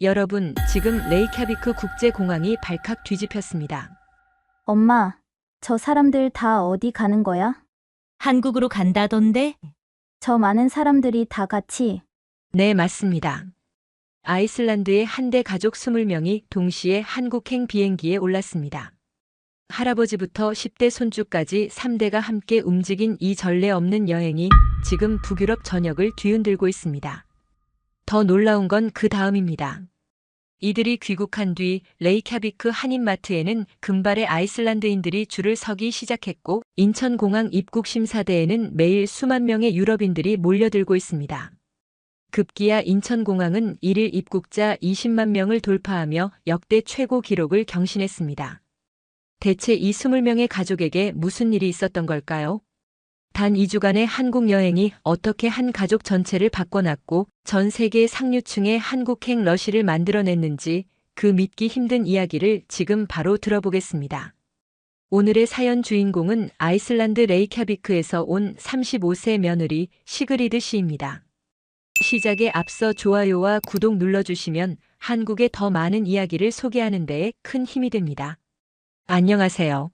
여러분, 지금 레이캬비크 국제공항이 발칵 뒤집혔습니다. 엄마, 저 사람들 다 어디 가는 거야? 한국으로 간다던데? 저 많은 사람들이 다 같이. 네, 맞습니다. 아이슬란드의 한대 가족 20명이 동시에 한국행 비행기에 올랐습니다. 할아버지부터 10대 손주까지 3대가 함께 움직인 이 전례 없는 여행이 지금 북유럽 전역을 뒤흔들고 있습니다. 더 놀라운 건 그 다음입니다. 이들이 귀국한 뒤 레이캬비크 한인마트에는 금발의 아이슬란드인들이 줄을 서기 시작했고, 인천공항 입국 심사대에는 매일 수만 명의 유럽인들이 몰려들고 있습니다. 급기야 인천공항은 일일 입국자 20만 명을 돌파하며 역대 최고 기록을 경신했습니다. 대체 이 20명의 가족에게 무슨 일이 있었던 걸까요? 단 2주간의 한국 여행이 어떻게 한 가족 전체를 바꿔놨고 전 세계 상류층의 한국행 러시를 만들어냈는지, 그 믿기 힘든 이야기를 지금 바로 들어보겠습니다. 오늘의 사연 주인공은 아이슬란드 레이캬비크에서 온 35세 며느리 시그리드 씨입니다. 시작에 앞서 좋아요와 구독 눌러주시면 한국의 더 많은 이야기를 소개하는 데에 큰 힘이 됩니다. 안녕하세요.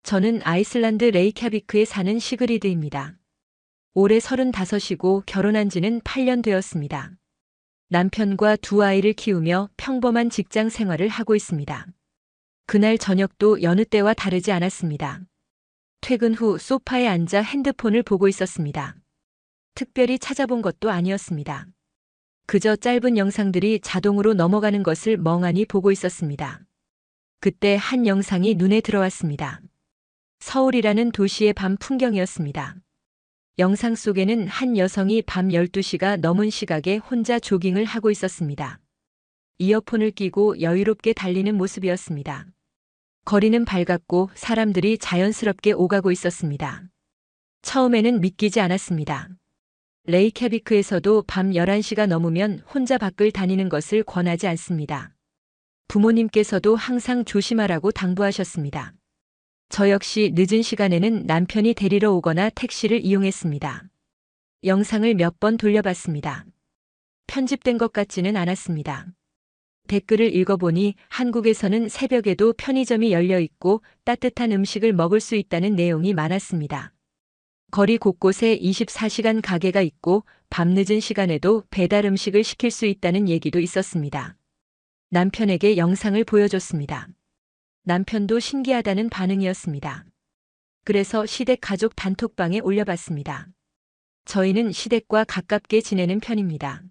저는 아이슬란드 레이캬비크에 사는 시그리드입니다. 올해 35이고 결혼한 지는 8년 되었습니다. 남편과 두 아이를 키우며 평범한 직장 생활을 하고 있습니다. 그날 저녁도 여느 때와 다르지 않았습니다. 퇴근 후 소파에 앉아 핸드폰을 보고 있었습니다. 특별히 찾아본 것도 아니었습니다. 그저 짧은 영상들이 자동으로 넘어가는 것을 멍하니 보고 있었습니다. 그때 한 영상이 눈에 들어왔습니다. 서울이라는 도시의 밤 풍경이었습니다. 영상 속에는 한 여성이 밤 12시가 넘은 시각에 혼자 조깅을 하고 있었습니다. 이어폰을 끼고 여유롭게 달리는 모습이었습니다. 거리는 밝았고 사람들이 자연스럽게 오가고 있었습니다. 처음에는 믿기지 않았습니다. 레이캬비크에서도 밤 11시가 넘으면 혼자 밖을 다니는 것을 권하지 않습니다. 부모님께서도 항상 조심하라고 당부하셨습니다. 저 역시 늦은 시간에는 남편이 데리러 오거나 택시를 이용했습니다. 영상을 몇 번 돌려봤습니다. 편집된 것 같지는 않았습니다. 댓글을 읽어보니 한국에서는 새벽에도 편의점이 열려 있고 따뜻한 음식을 먹을 수 있다는 내용이 많았습니다. 거리 곳곳에 24시간 가게가 있고 밤늦은 시간에도 배달 음식을 시킬 수 있다는 얘기도 있었습니다. 남편에게 영상을 보여줬습니다. 남편도 신기하다는 반응이었습니다. 그래서 시댁 가족 단톡방에 올려봤습니다. 저희는 시댁과 가깝게 지내는 편입니다.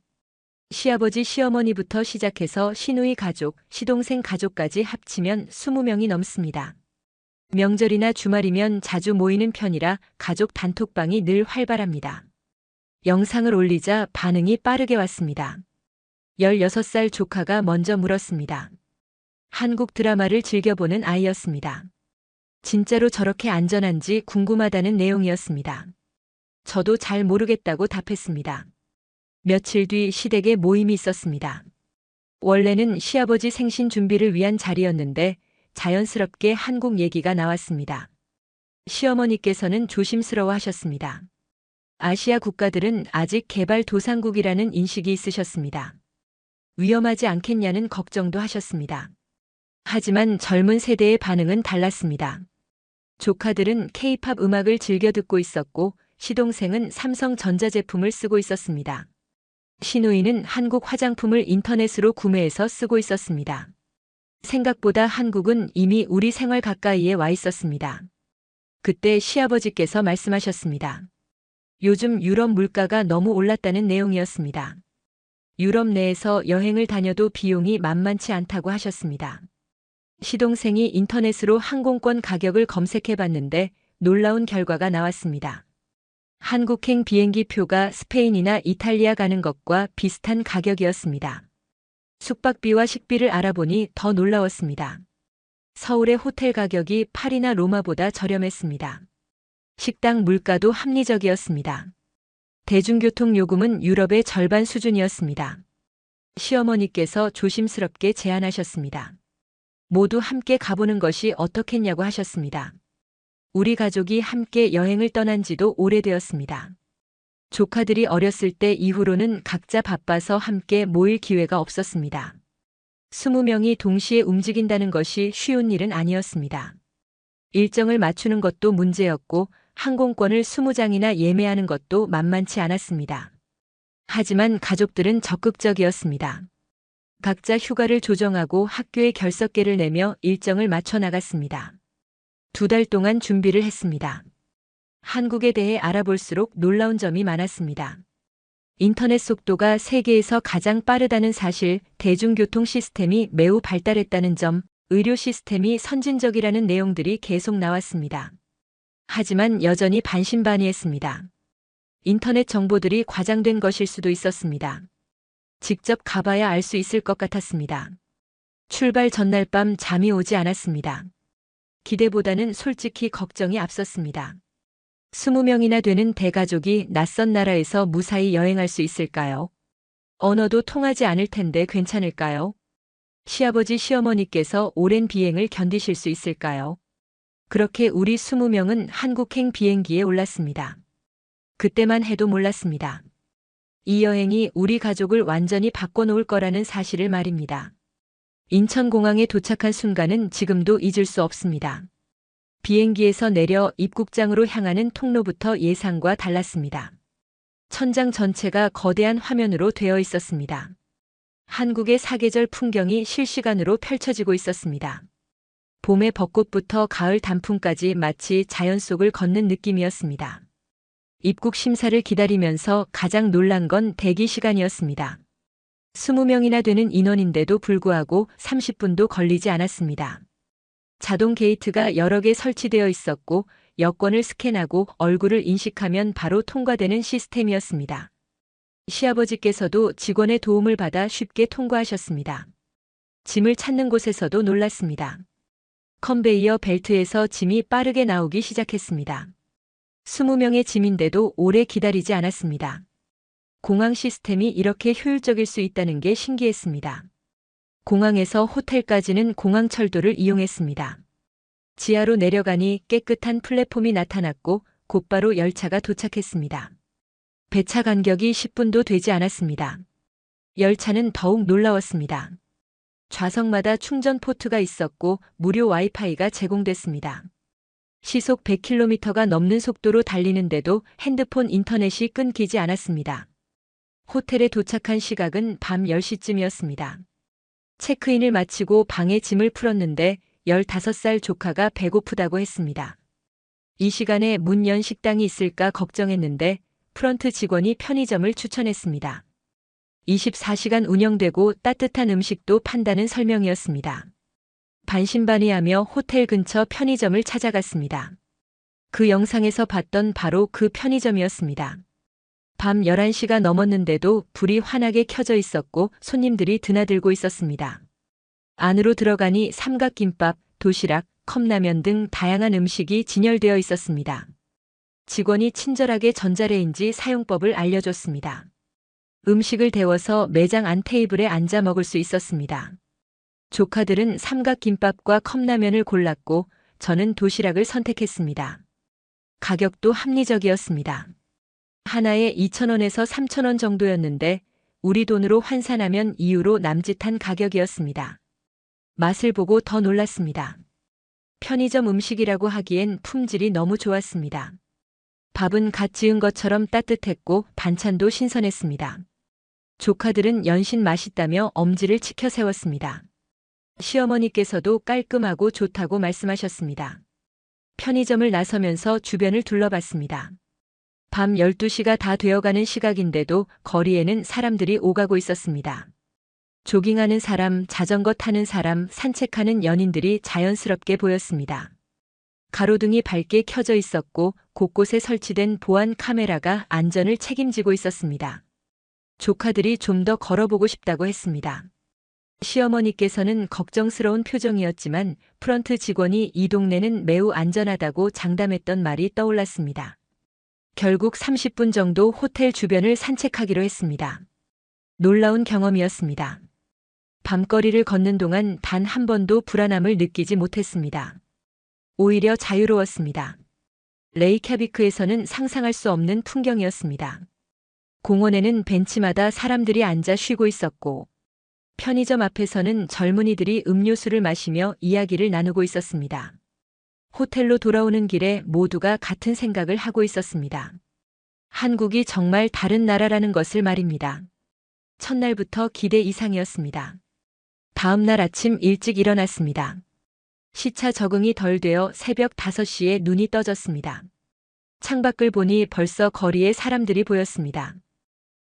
시아버지, 시어머니부터 시작해서 시누이 가족, 시동생 가족까지 합치면 20명이 넘습니다. 명절이나 주말이면 자주 모이는 편이라 가족 단톡방이 늘 활발합니다. 영상을 올리자 반응이 빠르게 왔습니다. 16살 조카가 먼저 물었습니다. 한국 드라마를 즐겨보는 아이였습니다. 진짜로 저렇게 안전한지 궁금하다는 내용이었습니다. 저도 잘 모르겠다고 답했습니다. 며칠 뒤 시댁에 모임이 있었습니다. 원래는 시아버지 생신 준비를 위한 자리였는데 자연스럽게 한국 얘기가 나왔습니다. 시어머니께서는 조심스러워 하셨습니다. 아시아 국가들은 아직 개발도상국이라는 인식이 있으셨습니다. 위험하지 않겠냐는 걱정도 하셨습니다. 하지만 젊은 세대의 반응은 달랐습니다. 조카들은 K-팝 음악을 즐겨 듣고 있었고 시동생은 삼성전자 제품을 쓰고 있었습니다. 시누이는 한국 화장품을 인터넷으로 구매해서 쓰고 있었습니다. 생각보다 한국은 이미 우리 생활 가까이에 와 있었습니다. 그때 시아버지께서 말씀하셨습니다. 요즘 유럽 물가가 너무 올랐다는 내용이었습니다. 유럽 내에서 여행을 다녀도 비용이 만만치 않다고 하셨습니다. 시동생이 인터넷으로 항공권 가격을 검색해 봤는데 놀라운 결과가 나왔습니다. 한국행 비행기 표가 스페인이나 이탈리아 가는 것과 비슷한 가격이었습니다. 숙박비와 식비를 알아보니 더 놀라웠습니다. 서울의 호텔 가격이 파리나 로마보다 저렴했습니다. 식당 물가도 합리적이었습니다. 대중교통 요금은 유럽의 절반 수준이었습니다. 시어머니께서 조심스럽게 제안하셨습니다. 모두 함께 가보는 것이 어떻겠냐고 하셨습니다. 우리 가족이 함께 여행을 떠난 지도 오래되었습니다. 조카들이 어렸을 때 이후로는 각자 바빠서 함께 모일 기회가 없었습니다. 20명이 동시에 움직인다는 것이 쉬운 일은 아니었습니다. 일정을 맞추는 것도 문제였고 항공권을 20장이나 예매하는 것도 만만치 않았습니다. 하지만 가족들은 적극적이었습니다. 각자 휴가를 조정하고 학교에 결석계를 내며 일정을 맞춰 나갔습니다. 2달 동안 준비를 했습니다. 한국에 대해 알아볼수록 놀라운 점이 많았습니다. 인터넷 속도가 세계에서 가장 빠르다는 사실, 대중교통 시스템이 매우 발달했다는 점, 의료 시스템이 선진적이라는 내용들이 계속 나왔습니다. 하지만 여전히 반신반의했습니다. 인터넷 정보들이 과장된 것일 수도 있었습니다. 직접 가봐야 알 수 있을 것 같았습니다. 출발 전날 밤 잠이 오지 않았습니다. 기대보다는 솔직히 걱정이 앞섰습니다. 20명이나 되는 대가족이 낯선 나라에서 무사히 여행할 수 있을까요? 언어도 통하지 않을 텐데 괜찮을까요? 시아버지 시어머니께서 오랜 비행을 견디실 수 있을까요? 그렇게 우리 20명은 한국행 비행기에 올랐습니다. 그때만 해도 몰랐습니다. 이 여행이 우리 가족을 완전히 바꿔놓을 거라는 사실을 말입니다. 인천공항에 도착한 순간은 지금도 잊을 수 없습니다. 비행기에서 내려 입국장으로 향하는 통로부터 예상과 달랐습니다. 천장 전체가 거대한 화면으로 되어 있었습니다. 한국의 사계절 풍경이 실시간으로 펼쳐지고 있었습니다. 봄의 벚꽃부터 가을 단풍까지 마치 자연 속을 걷는 느낌이었습니다. 입국 심사를 기다리면서 가장 놀란 건 대기 시간이었습니다. 20명이나 되는 인원인데도 불구하고 30분도 걸리지 않았습니다. 자동 게이트가 여러 개 설치되어 있었고 여권을 스캔하고 얼굴을 인식하면 바로 통과되는 시스템이었습니다. 시아버지께서도 직원의 도움을 받아 쉽게 통과하셨습니다. 짐을 찾는 곳에서도 놀랐습니다. 컨베이어 벨트에서 짐이 빠르게 나오기 시작했습니다. 20명의 짐인데도 오래 기다리지 않았습니다. 공항 시스템이 이렇게 효율적일 수 있다는 게 신기했습니다. 공항에서 호텔까지는 공항철도를 이용했습니다. 지하로 내려가니 깨끗한 플랫폼이 나타났고 곧바로 열차가 도착했습니다. 배차 간격이 10분도 되지 않았습니다. 열차는 더욱 놀라웠습니다. 좌석마다 충전 포트가 있었고 무료 와이파이가 제공됐습니다. 시속 100km가 넘는 속도로 달리는데도 핸드폰 인터넷이 끊기지 않았습니다. 호텔에 도착한 시각은 밤 10시쯤이었습니다. 체크인을 마치고 방에 짐을 풀었는데 15살 조카가 배고프다고 했습니다. 이 시간에 문 연 식당이 있을까 걱정했는데 프런트 직원이 편의점을 추천했습니다. 24시간 운영되고 따뜻한 음식도 판다는 설명이었습니다. 반신반의하며 호텔 근처 편의점을 찾아갔습니다. 그 영상에서 봤던 바로 그 편의점이었습니다. 밤 11시가 넘었는데도 불이 환하게 켜져 있었고 손님들이 드나들고 있었습니다. 안으로 들어가니 삼각김밥, 도시락, 컵라면 등 다양한 음식이 진열되어 있었습니다. 직원이 친절하게 전자레인지 사용법을 알려줬습니다. 음식을 데워서 매장 안 테이블에 앉아 먹을 수 있었습니다. 조카들은 삼각김밥과 컵라면을 골랐고 저는 도시락을 선택했습니다. 가격도 합리적이었습니다. 하나에 2,000원에서 3,000원 정도였는데 우리 돈으로 환산하면 이유로 남짓한 가격이었습니다. 맛을 보고 더 놀랐습니다. 편의점 음식이라고 하기엔 품질이 너무 좋았습니다. 밥은 갓 지은 것처럼 따뜻했고 반찬도 신선했습니다. 조카들은 연신 맛있다며 엄지를 치켜 세웠습니다. 시어머니께서도 깔끔하고 좋다고 말씀하셨습니다. 편의점을 나서면서 주변을 둘러봤습니다. 밤 12시가 다 되어가는 시각인데도 거리에는 사람들이 오가고 있었습니다. 조깅하는 사람, 자전거 타는 사람, 산책하는 연인들이 자연스럽게 보였습니다. 가로등이 밝게 켜져 있었고 곳곳에 설치된 보안 카메라가 안전을 책임지고 있었습니다. 조카들이 좀 더 걸어보고 싶다고 했습니다. 시어머니께서는 걱정스러운 표정이었지만 프런트 직원이 이 동네는 매우 안전하다고 장담했던 말이 떠올랐습니다. 결국 30분 정도 호텔 주변을 산책하기로 했습니다. 놀라운 경험이었습니다. 밤거리를 걷는 동안 단 한 번도 불안함을 느끼지 못했습니다. 오히려 자유로웠습니다. 레이캬비크에서는 상상할 수 없는 풍경이었습니다. 공원에는 벤치마다 사람들이 앉아 쉬고 있었고, 편의점 앞에서는 젊은이들이 음료수를 마시며 이야기를 나누고 있었습니다. 호텔로 돌아오는 길에 모두가 같은 생각을 하고 있었습니다. 한국이 정말 다른 나라라는 것을 말입니다. 첫날부터 기대 이상이었습니다. 다음 날 아침 일찍 일어났습니다. 시차 적응이 덜 되어 새벽 5시에 눈이 떠졌습니다. 창밖을 보니 벌써 거리에 사람들이 보였습니다.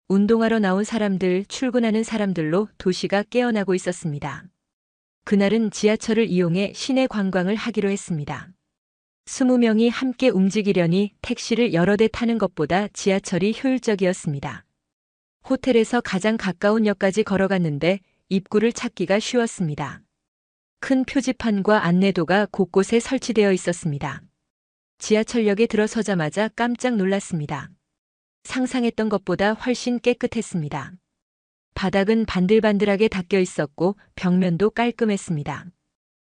운동하러 나온 사람들, 출근하는 사람들로 도시가 깨어나고 있었습니다. 그날은 지하철을 이용해 시내 관광을 하기로 했습니다. 20명이 함께 움직이려니 택시를 여러 대 타는 것보다 지하철이 효율적이었습니다. 호텔에서 가장 가까운 역까지 걸어갔는데 입구를 찾기가 쉬웠습니다. 큰 표지판과 안내도가 곳곳에 설치되어 있었습니다. 지하철역에 들어서자마자 깜짝 놀랐습니다. 상상했던 것보다 훨씬 깨끗했습니다. 바닥은 반들반들하게 닦여 있었고 벽면도 깔끔했습니다.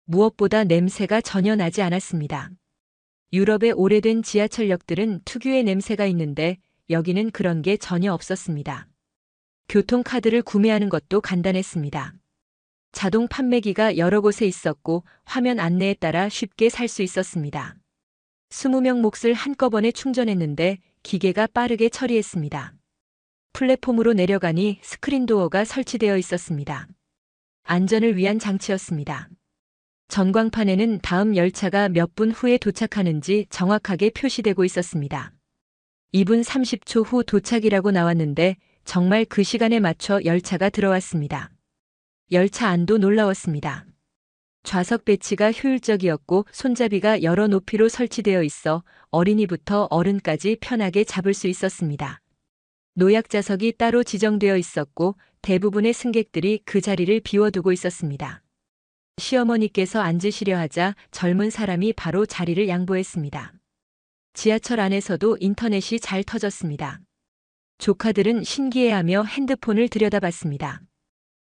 무엇보다 냄새가 전혀 나지 않았습니다. 유럽의 오래된 지하철역들은 특유의 냄새가 있는데 여기는 그런 게 전혀 없었습니다. 교통카드를 구매하는 것도 간단했습니다. 자동 판매기가 여러 곳에 있었고 화면 안내에 따라 쉽게 살 수 있었습니다. 20명 몫을 한꺼번에 충전했는데 기계가 빠르게 처리했습니다. 플랫폼으로 내려가니 스크린 도어가 설치되어 있었습니다. 안전을 위한 장치였습니다. 전광판에는 다음 열차가 몇 분 후에 도착하는지 정확하게 표시되고 있었습니다. 2분 30초 후 도착이라고 나왔는데 정말 그 시간에 맞춰 열차가 들어왔습니다. 열차 안도 놀라웠습니다. 좌석 배치가 효율적이었고 손잡이가 여러 높이로 설치되어 있어 어린이부터 어른까지 편하게 잡을 수 있었습니다. 노약 좌석이 따로 지정되어 있었고 대부분의 승객들이 그 자리를 비워두고 있었습니다. 시어머니께서 앉으시려 하자 젊은 사람이 바로 자리를 양보했습니다. 지하철 안에서도 인터넷이 잘 터졌습니다. 조카들은 신기해하며 핸드폰을 들여다봤습니다.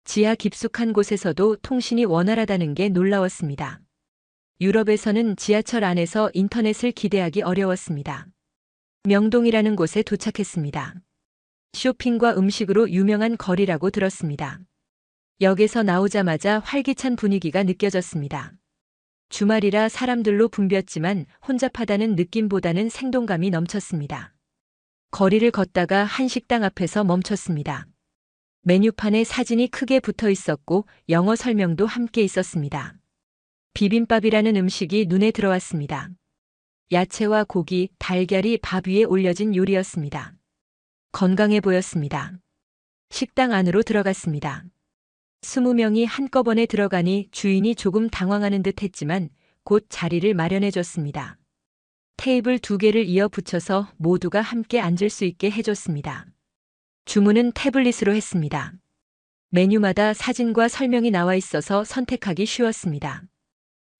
지하 깊숙한 곳에서도 통신이 원활하다는 게 놀라웠습니다. 유럽에서는 지하철 안에서 인터넷을 기대하기 어려웠습니다. 명동이라는 곳에 도착했습니다. 쇼핑과 음식으로 유명한 거리라고 들었습니다. 역에서 나오자마자 활기찬 분위기가 느껴졌습니다. 주말이라 사람들로 붐볐지만 혼잡하다는 느낌보다는 생동감이 넘쳤습니다. 거리를 걷다가 한 식당 앞에서 멈췄습니다. 메뉴판에 사진이 크게 붙어 있었고 영어 설명도 함께 있었습니다. 비빔밥이라는 음식이 눈에 들어왔습니다. 야채와 고기, 달걀이 밥 위에 올려진 요리였습니다. 건강해 보였습니다. 식당 안으로 들어갔습니다. 20명이 한꺼번에 들어가니 주인이 조금 당황하는 듯 했지만 곧 자리를 마련해 줬습니다. 테이블 2개를 이어 붙여서 모두가 함께 앉을 수 있게 해줬습니다. 주문은 태블릿으로 했습니다. 메뉴마다 사진과 설명이 나와 있어서 선택하기 쉬웠습니다.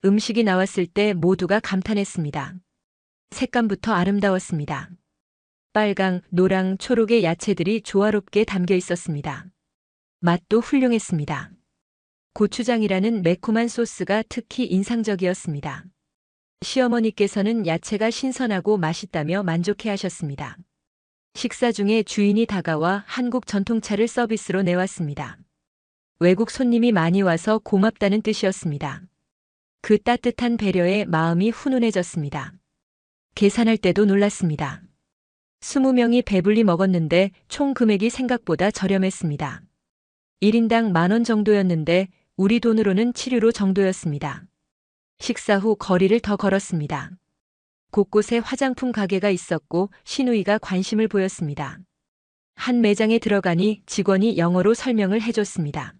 음식이 나왔을 때 모두가 감탄했습니다. 색감부터 아름다웠습니다. 빨강, 노랑, 초록의 야채들이 조화롭게 담겨 있었습니다. 맛도 훌륭했습니다. 고추장이라는 매콤한 소스가 특히 인상적이었습니다. 시어머니께서는 야채가 신선하고 맛있다며 만족해 하셨습니다. 식사 중에 주인이 다가와 한국 전통차를 서비스로 내왔습니다. 외국 손님이 많이 와서 고맙다는 뜻이었습니다. 그 따뜻한 배려에 마음이 훈훈해졌습니다. 계산할 때도 놀랐습니다. 20명이 배불리 먹었는데 총 금액이 생각보다 저렴했습니다. 1인당 10,000원 정도였는데 우리 돈으로는 7유로 정도였습니다. 식사 후 거리를 더 걸었습니다. 곳곳에 화장품 가게가 있었고 시누이가 관심을 보였습니다. 한 매장에 들어가니 직원이 영어로 설명을 해줬습니다.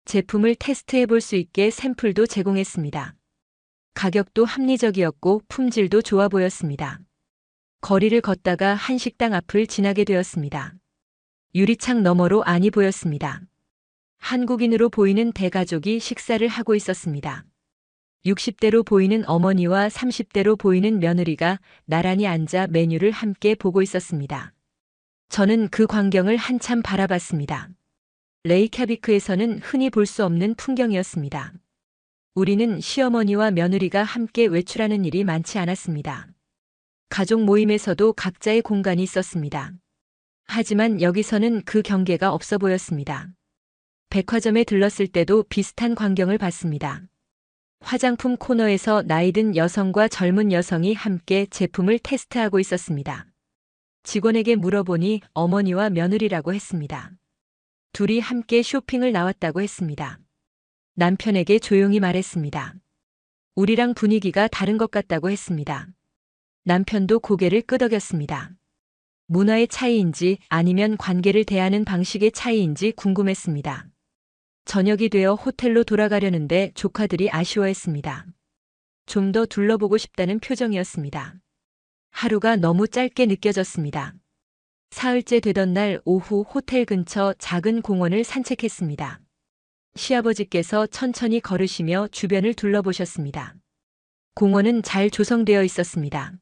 제품을 테스트해 볼 수 있게 샘플도 제공했습니다. 가격도 합리적이었고 품질도 좋아 보였습니다. 거리를 걷다가 한 식당 앞을 지나게 되었습니다. 유리창 너머로 안이 보였습니다. 한국인으로 보이는 대가족이 식사를 하고 있었습니다. 60대로 보이는 어머니와 30대로 보이는 며느리가 나란히 앉아 메뉴를 함께 보고 있었습니다. 저는 그 광경을 한참 바라봤습니다. 레이캬비크에서는 흔히 볼 수 없는 풍경이었습니다. 우리는 시어머니와 며느리가 함께 외출하는 일이 많지 않았습니다. 가족 모임에서도 각자의 공간이 있었습니다. 하지만 여기서는 그 경계가 없어 보였습니다. 백화점에 들렀을 때도 비슷한 광경을 봤습니다. 화장품 코너에서 나이든 여성과 젊은 여성이 함께 제품을 테스트하고 있었습니다. 직원에게 물어보니 어머니와 며느리라고 했습니다. 둘이 함께 쇼핑을 나왔다고 했습니다. 남편에게 조용히 말했습니다. 우리랑 분위기가 다른 것 같다고 했습니다. 남편도 고개를 끄덕였습니다. 문화의 차이인지 아니면 관계를 대하는 방식의 차이인지 궁금했습니다. 저녁이 되어 호텔로 돌아가려는데 조카들이 아쉬워했습니다. 좀 더 둘러보고 싶다는 표정이었습니다. 하루가 너무 짧게 느껴졌습니다. 사흘째 되던 날 오후 호텔 근처 작은 공원을 산책했습니다. 시아버지께서 천천히 걸으시며 주변을 둘러보셨습니다. 공원은 잘 조성되어 있었습니다.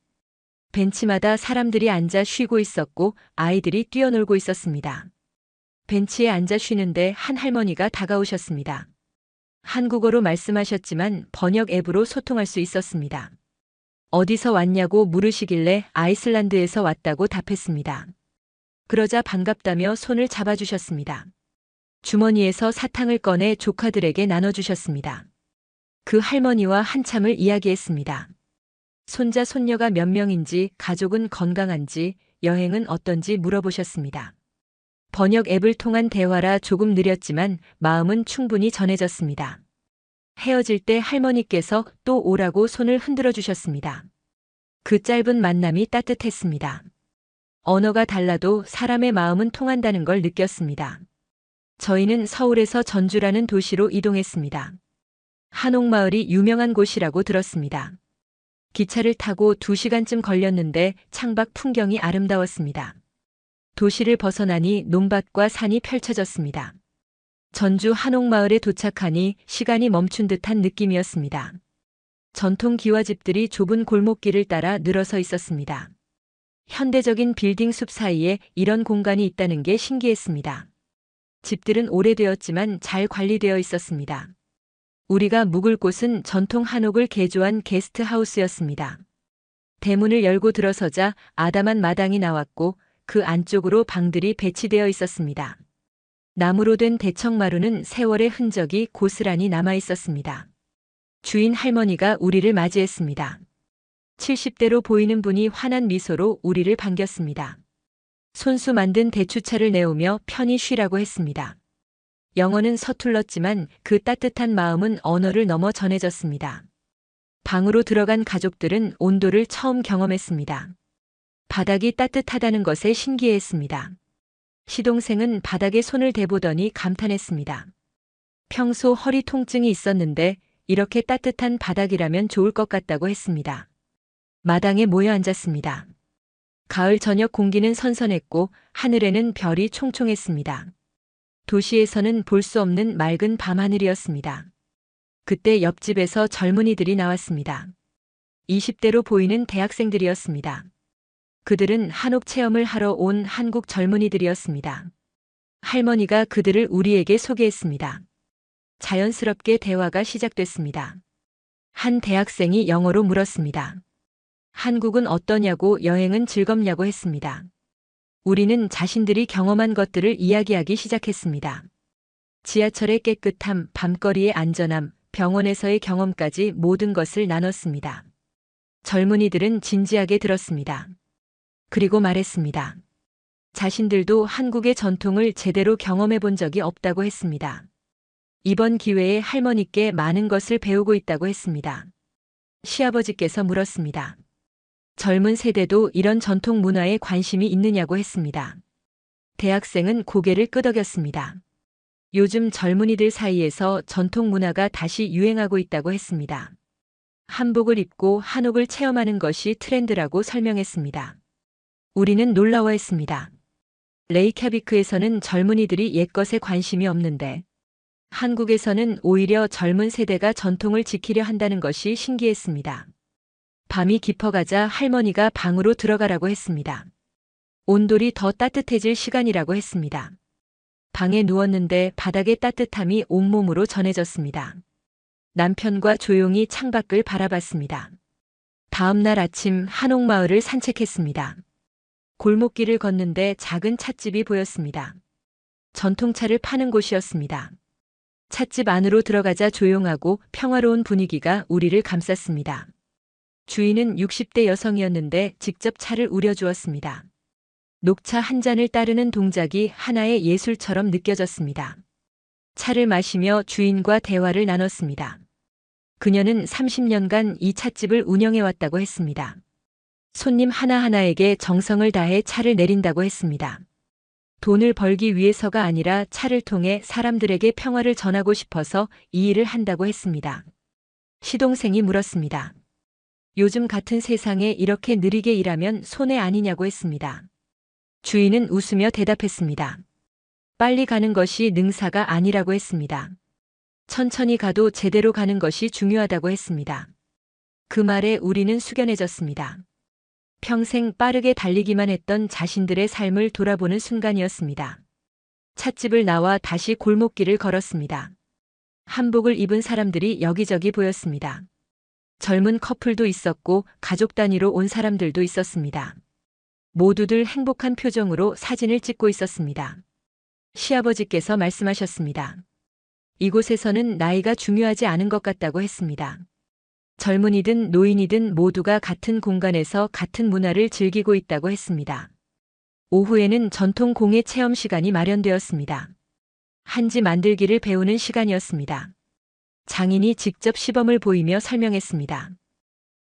벤치마다 사람들이 앉아 쉬고 있었고 아이들이 뛰어놀고 있었습니다. 벤치에 앉아 쉬는데 한 할머니가 다가오셨습니다. 한국어로 말씀하셨지만 번역 앱으로 소통할 수 있었습니다. 어디서 왔냐고 물으시길래 아이슬란드에서 왔다고 답했습니다. 그러자 반갑다며 손을 잡아주셨습니다. 주머니에서 사탕을 꺼내 조카들에게 나눠주셨습니다. 그 할머니와 한참을 이야기했습니다. 손자 손녀가 몇 명인지, 가족은 건강한지, 여행은 어떤지 물어보셨습니다. 번역 앱을 통한 대화라 조금 느렸지만 마음은 충분히 전해졌습니다. 헤어질 때 할머니께서 또 오라고 손을 흔들어 주셨습니다. 그 짧은 만남이 따뜻했습니다. 언어가 달라도 사람의 마음은 통한다는 걸 느꼈습니다. 저희는 서울에서 전주라는 도시로 이동했습니다. 한옥마을이 유명한 곳이라고 들었습니다. 기차를 타고 2시간쯤 걸렸는데 창밖 풍경이 아름다웠습니다. 도시를 벗어나니 논밭과 산이 펼쳐졌습니다. 전주 한옥마을에 도착하니 시간이 멈춘 듯한 느낌이었습니다. 전통 기와집들이 좁은 골목길을 따라 늘어서 있었습니다. 현대적인 빌딩 숲 사이에 이런 공간이 있다는 게 신기했습니다. 집들은 오래되었지만 잘 관리되어 있었습니다. 우리가 묵을 곳은 전통 한옥을 개조한 게스트하우스였습니다. 대문을 열고 들어서자 아담한 마당이 나왔고 그 안쪽으로 방들이 배치되어 있었습니다. 나무로 된 대청마루는 세월의 흔적이 고스란히 남아 있었습니다. 주인 할머니가 우리를 맞이했습니다. 70대로 보이는 분이 환한 미소로 우리를 반겼습니다. 손수 만든 대추차를 내오며 편히 쉬라고 했습니다. 영어는 서툴렀지만 그 따뜻한 마음은 언어를 넘어 전해졌습니다. 방으로 들어간 가족들은 온도를 처음 경험했습니다. 바닥이 따뜻하다는 것에 신기해했습니다. 시동생은 바닥에 손을 대보더니 감탄했습니다. 평소 허리 통증이 있었는데 이렇게 따뜻한 바닥이라면 좋을 것 같다고 했습니다. 마당에 모여 앉았습니다. 가을 저녁 공기는 선선했고 하늘에는 별이 총총했습니다. 도시에서는 볼 수 없는 맑은 밤하늘이었습니다. 그때 옆집에서 젊은이들이 나왔습니다. 20대로 보이는 대학생들이었습니다. 그들은 한옥 체험을 하러 온 한국 젊은이들이었습니다. 할머니가 그들을 우리에게 소개했습니다. 자연스럽게 대화가 시작됐습니다. 한 대학생이 영어로 물었습니다. 한국은 어떠냐고, 여행은 즐겁냐고 했습니다. 우리는 자신들이 경험한 것들을 이야기하기 시작했습니다. 지하철의 깨끗함, 밤거리의 안전함, 병원에서의 경험까지 모든 것을 나눴습니다. 젊은이들은 진지하게 들었습니다. 그리고 말했습니다. 자신들도 한국의 전통을 제대로 경험해 본 적이 없다고 했습니다. 이번 기회에 할머니께 많은 것을 배우고 있다고 했습니다. 시아버지께서 물었습니다. 젊은 세대도 이런 전통 문화에 관심이 있느냐고 했습니다. 대학생은 고개를 끄덕였습니다. 요즘 젊은이들 사이에서 전통 문화가 다시 유행하고 있다고 했습니다. 한복을 입고 한옥을 체험하는 것이 트렌드라고 설명했습니다. 우리는 놀라워했습니다. 레이캬비크에서는 젊은이들이 옛것에 관심이 없는데 한국에서는 오히려 젊은 세대가 전통을 지키려 한다는 것이 신기했습니다. 밤이 깊어가자 할머니가 방으로 들어가라고 했습니다. 온돌이 더 따뜻해질 시간이라고 했습니다. 방에 누웠는데 바닥의 따뜻함이 온몸으로 전해졌습니다. 남편과 조용히 창밖을 바라봤습니다. 다음 날 아침 한옥마을을 산책했습니다. 골목길을 걷는데 작은 찻집이 보였습니다. 전통차를 파는 곳이었습니다. 찻집 안으로 들어가자 조용하고 평화로운 분위기가 우리를 감쌌습니다. 주인은 60대 여성이었는데 직접 차를 우려주었습니다. 녹차 한 잔을 따르는 동작이 하나의 예술처럼 느껴졌습니다. 차를 마시며 주인과 대화를 나눴습니다. 그녀는 30년간 이 찻집을 운영해왔다고 했습니다. 손님 하나하나에게 정성을 다해 차를 내린다고 했습니다. 돈을 벌기 위해서가 아니라 차를 통해 사람들에게 평화를 전하고 싶어서 이 일을 한다고 했습니다. 시동생이 물었습니다. 요즘 같은 세상에 이렇게 느리게 일하면 손해 아니냐고 했습니다. 주인은 웃으며 대답했습니다. 빨리 가는 것이 능사가 아니라고 했습니다. 천천히 가도 제대로 가는 것이 중요하다고 했습니다. 그 말에 우리는 숙연해졌습니다. 평생 빠르게 달리기만 했던 자신들의 삶을 돌아보는 순간이었습니다. 찻집을 나와 다시 골목길을 걸었습니다. 한복을 입은 사람들이 여기저기 보였습니다. 젊은 커플도 있었고 가족 단위로 온 사람들도 있었습니다. 모두들 행복한 표정으로 사진을 찍고 있었습니다. 시아버지께서 말씀하셨습니다. 이곳에서는 나이가 중요하지 않은 것 같다고 했습니다. 젊은이든 노인이든 모두가 같은 공간에서 같은 문화를 즐기고 있다고 했습니다. 오후에는 전통 공예 체험 시간이 마련되었습니다. 한지 만들기를 배우는 시간이었습니다. 장인이 직접 시범을 보이며 설명했습니다.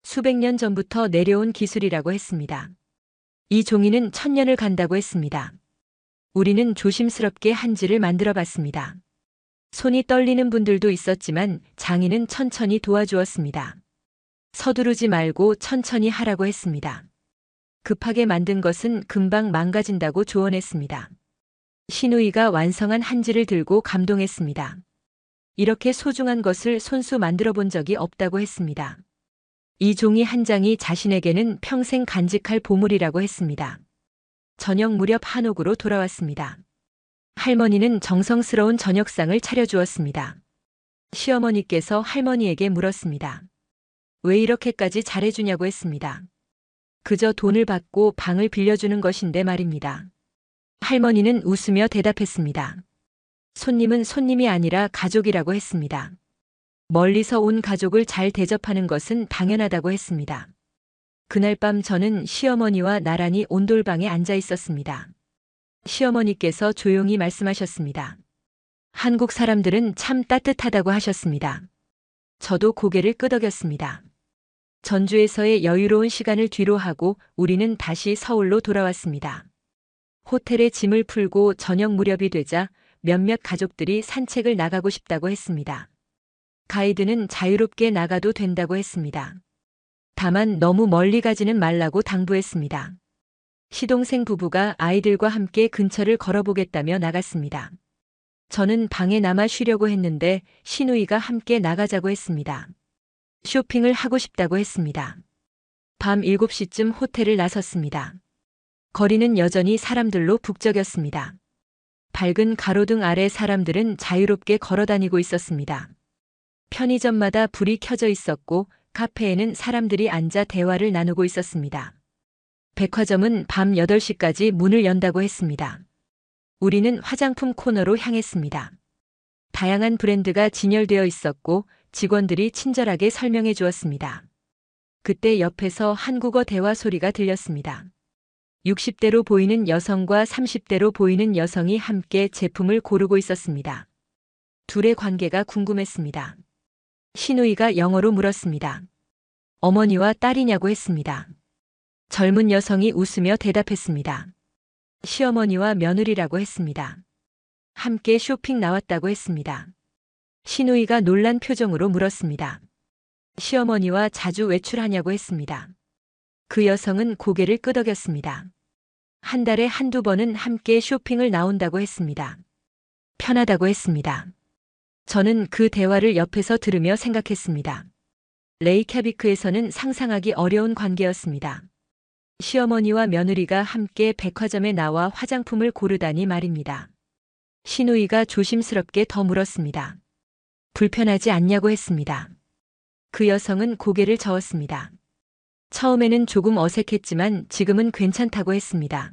수백 년 전부터 내려온 기술이라고 했습니다. 이 종이는 1000년을 간다고 했습니다. 우리는 조심스럽게 한지를 만들어 봤습니다. 손이 떨리는 분들도 있었지만 장인은 천천히 도와주었습니다. 서두르지 말고 천천히 하라고 했습니다. 급하게 만든 것은 금방 망가진다고 조언했습니다. 시누이가 완성한 한지를 들고 감동했습니다. 이렇게 소중한 것을 손수 만들어 본 적이 없다고 했습니다. 이 종이 한 장이 자신에게는 평생 간직할 보물이라고 했습니다. 저녁 무렵 한옥으로 돌아왔습니다. 할머니는 정성스러운 저녁상을 차려주었습니다. 시어머니께서 할머니에게 물었습니다. 왜 이렇게까지 잘해주냐고 했습니다. 그저 돈을 받고 방을 빌려주는 것인데 말입니다. 할머니는 웃으며 대답했습니다. 손님은 손님이 아니라 가족이라고 했습니다. 멀리서 온 가족을 잘 대접하는 것은 당연하다고 했습니다. 그날 밤 저는 시어머니와 나란히 온돌방에 앉아 있었습니다. 시어머니께서 조용히 말씀하셨습니다. 한국 사람들은 참 따뜻하다고 하셨습니다. 저도 고개를 끄덕였습니다. 전주에서의 여유로운 시간을 뒤로 하고 우리는 다시 서울로 돌아왔습니다. 호텔에 짐을 풀고 저녁 무렵이 되자 몇몇 가족들이 산책을 나가고 싶다고 했습니다. 가이드는 자유롭게 나가도 된다고 했습니다. 다만 너무 멀리 가지는 말라고 당부했습니다. 시동생 부부가 아이들과 함께 근처를 걸어보겠다며 나갔습니다. 저는 방에 남아 쉬려고 했는데 시누이가 함께 나가자고 했습니다. 쇼핑을 하고 싶다고 했습니다. 밤 7시쯤 호텔을 나섰습니다. 거리는 여전히 사람들로 북적였습니다. 밝은 가로등 아래 사람들은 자유롭게 걸어다니고 있었습니다. 편의점마다 불이 켜져 있었고 카페에는 사람들이 앉아 대화를 나누고 있었습니다. 백화점은 밤 8시까지 문을 연다고 했습니다. 우리는 화장품 코너로 향했습니다. 다양한 브랜드가 진열되어 있었고 직원들이 친절하게 설명해 주었습니다. 그때 옆에서 한국어 대화 소리가 들렸습니다. 60대로 보이는 여성과 30대로 보이는 여성이 함께 제품을 고르고 있었습니다. 둘의 관계가 궁금했습니다. 시누이가 영어로 물었습니다. 어머니와 딸이냐고 했습니다. 젊은 여성이 웃으며 대답했습니다. 시어머니와 며느리라고 했습니다. 함께 쇼핑 나왔다고 했습니다. 시누이가 놀란 표정으로 물었습니다. 시어머니와 자주 외출하냐고 했습니다. 그 여성은 고개를 끄덕였습니다. 한 달에 한두 번은 함께 쇼핑을 나온다고 했습니다. 편하다고 했습니다. 저는 그 대화를 옆에서 들으며 생각했습니다. 레이캬비크에서는 상상하기 어려운 관계였습니다. 시어머니와 며느리가 함께 백화점에 나와 화장품을 고르다니 말입니다. 시누이가 조심스럽게 더 물었습니다. 불편하지 않냐고 했습니다. 그 여성은 고개를 저었습니다. 처음에는 조금 어색했지만 지금은 괜찮다고 했습니다.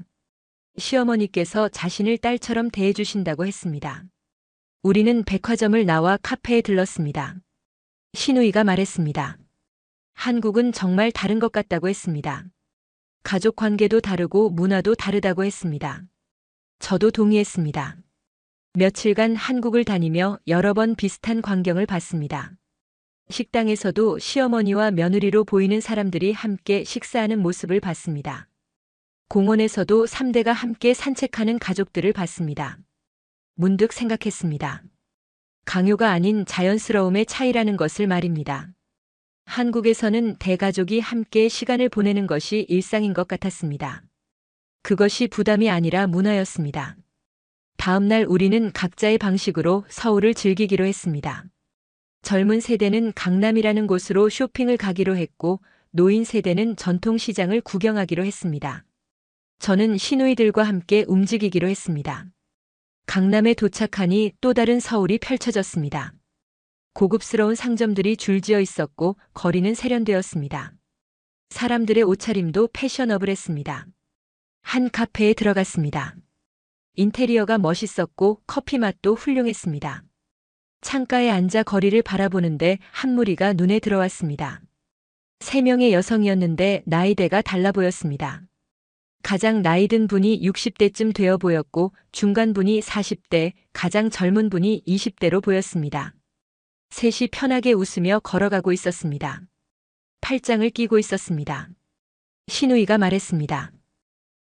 시어머니께서 자신을 딸처럼 대해주신다고 했습니다. 우리는 백화점을 나와 카페에 들렀습니다. 신우이가 말했습니다. 한국은 정말 다른 것 같다고 했습니다. 가족 관계도 다르고 문화도 다르다고 했습니다. 저도 동의했습니다. 며칠간 한국을 다니며 여러 번 비슷한 광경을 봤습니다. 식당에서도 시어머니와 며느리로 보이는 사람들이 함께 식사하는 모습을 봤습니다. 공원에서도 3대가 함께 산책하는 가족들을 봤습니다. 문득 생각했습니다. 강요가 아닌 자연스러움의 차이라는 것을 말입니다. 한국에서는 대가족이 함께 시간을 보내는 것이 일상인 것 같았습니다. 그것이 부담이 아니라 문화였습니다. 다음 날 우리는 각자의 방식으로 서울을 즐기기로 했습니다. 젊은 세대는 강남이라는 곳으로 쇼핑을 가기로 했고 노인 세대는 전통시장을 구경하기로 했습니다. 저는 시누이들과 함께 움직이기로 했습니다. 강남에 도착하니 또 다른 서울이 펼쳐졌습니다. 고급스러운 상점들이 줄지어 있었고 거리는 세련되었습니다. 사람들의 옷차림도 패셔너블했습니다. 한 카페에 들어갔습니다. 인테리어가 멋있었고 커피 맛도 훌륭했습니다. 창가에 앉아 거리를 바라보는데 한 무리가 눈에 들어왔습니다. 3명의 여성이었는데 나이대가 달라 보였습니다. 가장 나이 든 분이 60대쯤 되어 보였고 중간 분이 40대, 가장 젊은 분이 20대로 보였습니다. 셋이 편하게 웃으며 걸어가고 있었습니다. 팔짱을 끼고 있었습니다. 시누이가 말했습니다.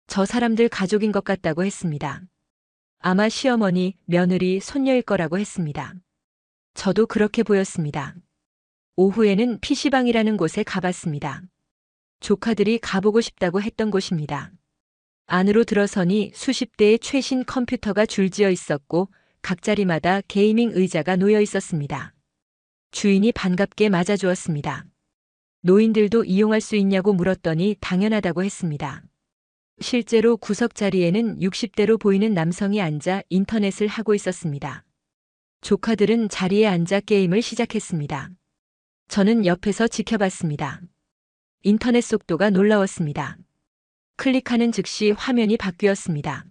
저 사람들 가족인 것 같다고 했습니다. 아마 시어머니, 며느리, 손녀일 거라고 했습니다. 저도 그렇게 보였습니다. 오후에는 PC방이라는 곳에 가봤습니다. 조카들이 가보고 싶다고 했던 곳입니다. 안으로 들어서니 수십 대의 최신 컴퓨터가 줄지어 있었고 각 자리마다 게이밍 의자가 놓여 있었습니다. 주인이 반갑게 맞아주었습니다. 노인들도 이용할 수 있냐고 물었더니 당연하다고 했습니다. 실제로 구석 자리에는 60대로 보이는 남성이 앉아 인터넷을 하고 있었습니다. 조카들은 자리에 앉아 게임을 시작했습니다. 저는 옆에서 지켜봤습니다. 인터넷 속도가 놀라웠습니다. 클릭하는 즉시 화면이 바뀌었습니다.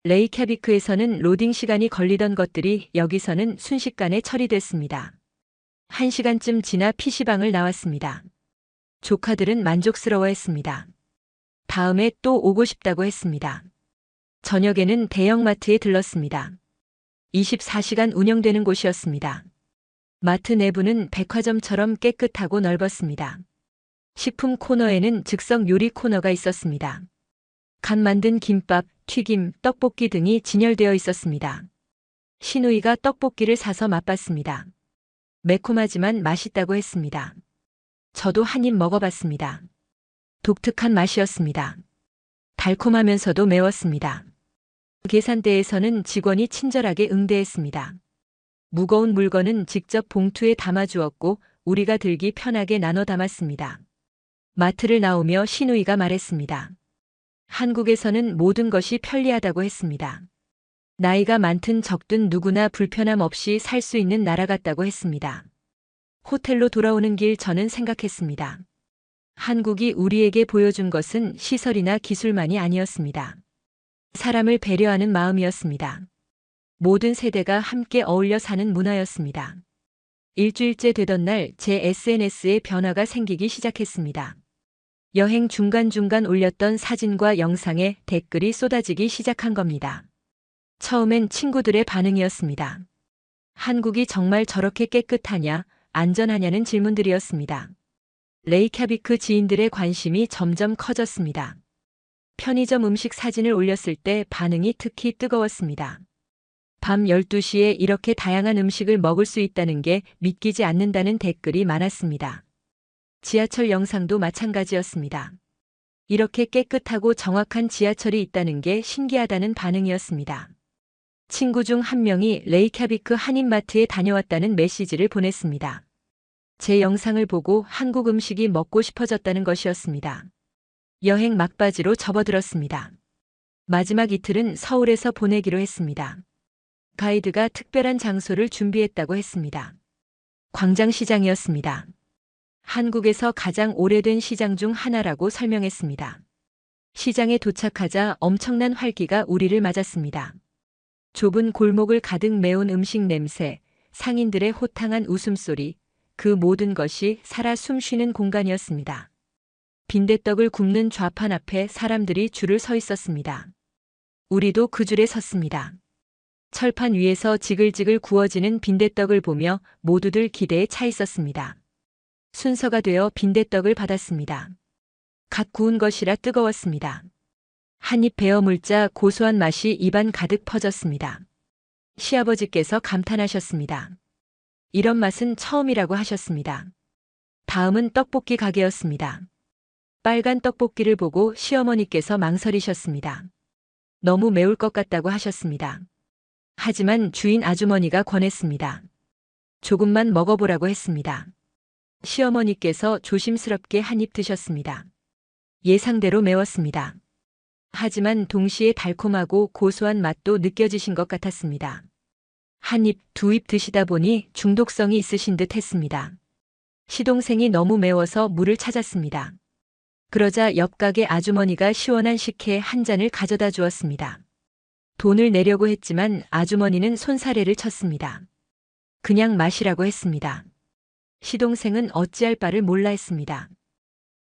레이캬비크에서는 로딩 시간이 걸리던 것들이 여기서는 순식간에 처리됐습니다. 1시간쯤 지나 PC방을 나왔습니다. 조카들은 만족스러워했습니다. 다음에 또 오고 싶다고 했습니다. 저녁에는 대형마트에 들렀습니다. 24시간 운영되는 곳이었습니다. 마트 내부는 백화점처럼 깨끗하고 넓었습니다. 식품 코너에는 즉석 요리 코너가 있었습니다. 간 만든 김밥, 튀김, 떡볶이 등이 진열되어 있었습니다. 시누이가 떡볶이를 사서 맛봤습니다. 매콤하지만 맛있다고 했습니다. 저도 한 입 먹어봤습니다. 독특한 맛이었습니다. 달콤하면서도 매웠습니다. 계산대에서는 직원이 친절하게 응대했습니다. 무거운 물건은 직접 봉투에 담아주었고 우리가 들기 편하게 나눠 담았습니다. 마트를 나오며 시누이가 말했습니다. 한국에서는 모든 것이 편리하다고 했습니다. 나이가 많든 적든 누구나 불편함 없이 살 수 있는 나라 같다고 했습니다. 호텔로 돌아오는 길 저는 생각했습니다. 한국이 우리에게 보여준 것은 시설이나 기술만이 아니었습니다. 사람을 배려하는 마음이었습니다. 모든 세대가 함께 어울려 사는 문화였습니다. 일주일째 되던 날 제 SNS에 변화가 생기기 시작했습니다. 여행 중간중간 올렸던 사진과 영상에 댓글이 쏟아지기 시작한 겁니다. 처음엔 친구들의 반응이었습니다. 한국이 정말 저렇게 깨끗하냐, 안전하냐는 질문들이었습니다. 레이캬비크 지인들의 관심이 점점 커졌습니다. 편의점 음식 사진을 올렸을 때 반응이 특히 뜨거웠습니다. 밤 12시에 이렇게 다양한 음식을 먹을 수 있다는 게 믿기지 않는다는 댓글이 많았습니다. 지하철 영상도 마찬가지였습니다. 이렇게 깨끗하고 정확한 지하철이 있다는 게 신기하다는 반응이었습니다. 친구 중 한 명이 레이캬비크 한인마트에 다녀왔다는 메시지를 보냈습니다. 제 영상을 보고 한국 음식이 먹고 싶어졌다는 것이었습니다. 여행 막바지로 접어들었습니다. 마지막 이틀은 서울에서 보내기로 했습니다. 가이드가 특별한 장소를 준비했다고 했습니다. 광장시장이었습니다. 한국에서 가장 오래된 시장 중 하나라고 설명했습니다. 시장에 도착하자 엄청난 활기가 우리를 맞았습니다. 좁은 골목을 가득 메운 음식 냄새, 상인들의 호탕한 웃음소리, 그 모든 것이 살아 숨쉬는 공간이었습니다. 빈대떡을 굽는 좌판 앞에 사람들이 줄을 서 있었습니다. 우리도 그 줄에 섰습니다. 철판 위에서 지글지글 구워지는 빈대떡을 보며 모두들 기대에 차 있었습니다. 순서가 되어 빈대떡을 받았습니다. 갓 구운 것이라 뜨거웠습니다. 한 입 베어 물자 고소한 맛이 입안 가득 퍼졌습니다. 시아버지께서 감탄하셨습니다. 이런 맛은 처음이라고 하셨습니다. 다음은 떡볶이 가게였습니다. 빨간 떡볶이를 보고 시어머니께서 망설이셨습니다. 너무 매울 것 같다고 하셨습니다. 하지만 주인 아주머니가 권했습니다. 조금만 먹어보라고 했습니다. 시어머니께서 조심스럽게 한 입 드셨습니다. 예상대로 매웠습니다. 하지만 동시에 달콤하고 고소한 맛도 느껴지신 것 같았습니다. 한 입, 두 입 드시다 보니 중독성이 있으신 듯 했습니다. 시동생이 너무 매워서 물을 찾았습니다. 그러자 옆 가게 아주머니가 시원한 식혜 한 잔을 가져다 주었습니다. 돈을 내려고 했지만 아주머니는 손사래를 쳤습니다. 그냥 마시라고 했습니다. 시동생은 어찌할 바를 몰라 했습니다.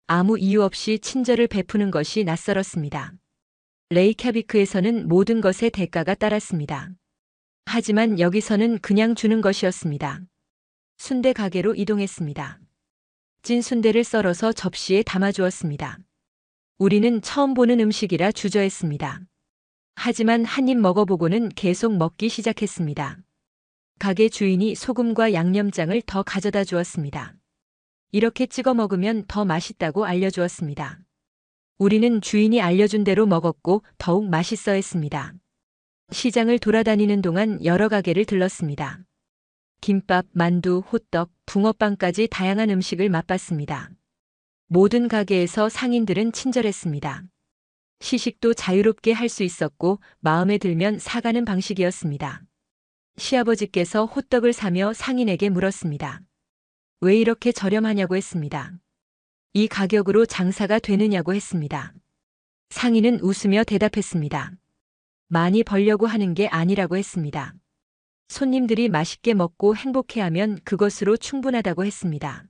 아무 이유 없이 친절을 베푸는 것이 낯설었습니다. 레이캬비크에서는 모든 것에 대가가 따랐습니다. 하지만 여기서는 그냥 주는 것이었습니다. 순대 가게로 이동했습니다. 찐 순대를 썰어서 접시에 담아주었습니다. 우리는 처음 보는 음식이라 주저했습니다. 하지만 한 입 먹어보고는 계속 먹기 시작했습니다. 가게 주인이 소금과 양념장을 더 가져다 주었습니다. 이렇게 찍어 먹으면 더 맛있다고 알려주었습니다. 우리는 주인이 알려준 대로 먹었고 더욱 맛있어 했습니다. 시장을 돌아다니는 동안 여러 가게를 들렀습니다. 김밥, 만두, 호떡, 붕어빵까지 다양한 음식을 맛봤습니다. 모든 가게에서 상인들은 친절했습니다. 시식도 자유롭게 할 수 있었고 마음에 들면 사가는 방식이었습니다. 시아버지께서 호떡을 사며 상인에게 물었습니다. 왜 이렇게 저렴하냐고 했습니다. 이 가격으로 장사가 되느냐고 했습니다. 상인은 웃으며 대답했습니다. 많이 벌려고 하는 게 아니라고 했습니다. 손님들이 맛있게 먹고 행복해하면 그것으로 충분하다고 했습니다.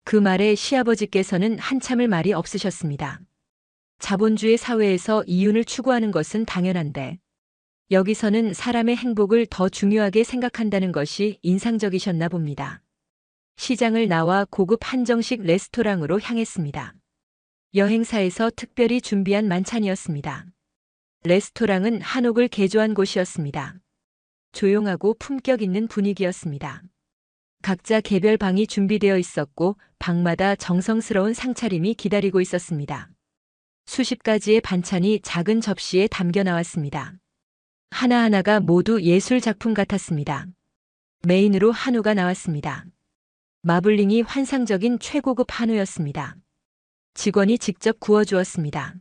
그 말에 시아버지께서는 한참을 말이 없으셨습니다. 자본주의 사회에서 이윤을 추구하는 것은 당연한데 여기서는 사람의 행복을 더 중요하게 생각한다는 것이 인상적이셨나 봅니다. 시장을 나와 고급 한정식 레스토랑으로 향했습니다. 여행사에서 특별히 준비한 만찬이었습니다. 레스토랑은 한옥을 개조한 곳이었습니다. 조용하고 품격 있는 분위기였습니다. 각자 개별 방이 준비되어 있었고 방마다 정성스러운 상차림이 기다리고 있었습니다. 수십 가지의 반찬이 작은 접시에 담겨 나왔습니다. 하나하나가 모두 예술 작품 같았습니다. 메인으로 한우가 나왔습니다. 마블링이 환상적인 최고급 한우였습니다. 직원이 직접 구워주었습니다.